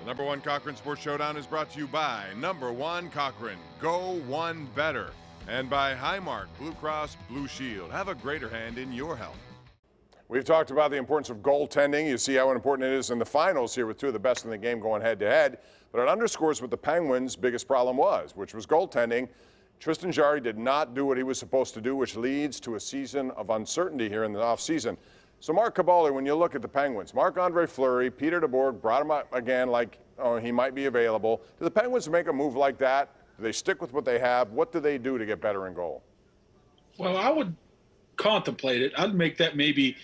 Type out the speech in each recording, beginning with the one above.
Number One Cochran Sports Showdown is brought to you by Number One Cochran, Go One Better, and by Highmark Blue Cross Blue Shield. Have a greater hand in your health. We've talked about the importance of goaltending. You see how important it is in the finals here with two of the best in the game going head-to-head. But it underscores what the Penguins' biggest problem was, which was goaltending. Tristan Jarry did not do what he was supposed to do, which leads to a season of uncertainty here in the offseason. So Mark Kaboly, when you look at the Penguins, Marc-Andre Fleury, Peter DeBoer brought him up again like he might be available. Do the Penguins make a move like that? Do they stick with what they have? What do they do to get better in goal? Well, I would contemplate it. I'd make that maybe,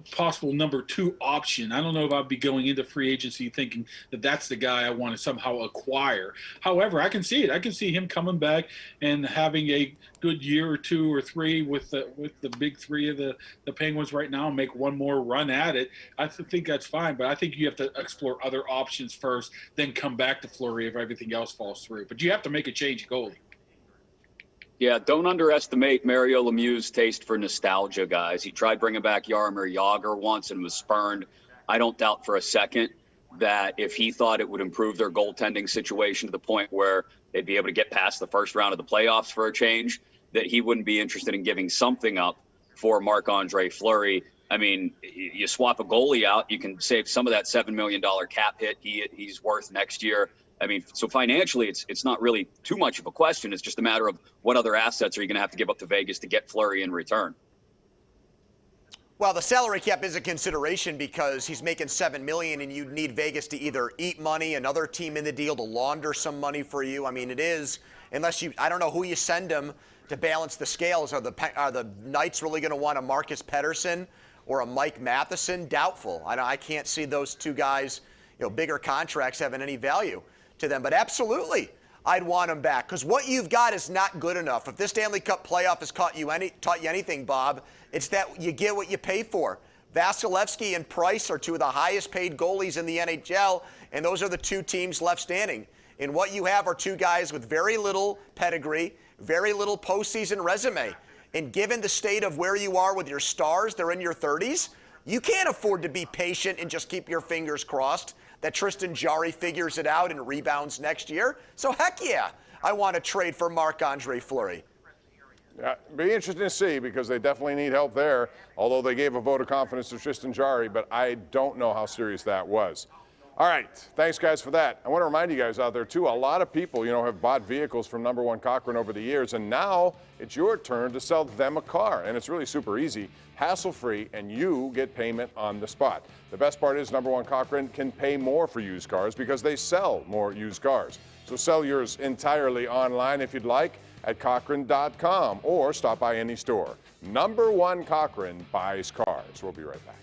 possible number 2 option. I don't know if I'd be going into free agency thinking that that's the guy I want to somehow acquire. However, I can see it. I can see him coming back and having a good year or 2 or 3 with the big 3 of the Penguins right now and make one more run at it. I think that's fine, but I think you have to explore other options first, then come back to Fleury if everything else falls through. But you have to make a change goalie. Yeah, don't underestimate Mario Lemieux's taste for nostalgia, guys. He tried bringing back Jaromir Jagr once and was spurned. I don't doubt for a second that if he thought it would improve their goaltending situation to the point where they'd be able to get past the first round of the playoffs for a change, that he wouldn't be interested in giving something up for Marc-Andre Fleury. I mean, you swap a goalie out, you can save some of that $7 million cap hit he's worth next year. I mean, so financially, it's not really too much of a question. It's just a matter of what other assets are you going to have to give up to Vegas to get Fleury in return. Well, the salary cap is a consideration because he's making $7 million, and you'd need Vegas to either eat money, another team in the deal to launder some money for you. I mean, it is, unless I don't know who you send him to balance the scales. Are the Knights really going to want a Marcus Pettersson or a Mike Matheson? Doubtful. I can't see those two guys, bigger contracts having any value to them. But absolutely, I'd want him back because what you've got is not good enough. If this Stanley Cup playoff has taught you anything, Bob, it's that you get what you pay for. Vasilevsky and Price are two of the highest paid goalies in the NHL, and those are the two teams left standing. And what you have are two guys with very little pedigree, very little postseason resume. And given the state of where you are with your stars, they're in your 30s, you can't afford to be patient and just keep your fingers crossed that Tristan Jarry figures it out and rebounds next year. So heck yeah, I want to trade for Marc-Andre Fleury. Yeah, be interesting to see because they definitely need help there, although they gave a vote of confidence to Tristan Jarry, but I don't know how serious that was. All right, thanks guys for that. I want to remind you guys out there too, a lot of people, have bought vehicles from Number One Cochran over the years, and now it's your turn to sell them a car, and it's really super easy, hassle-free, and you get payment on the spot. The best part is Number One Cochran can pay more for used cars because they sell more used cars. So sell yours entirely online if you'd like at Cochran.com or stop by any store. Number One Cochran buys cars. We'll be right back.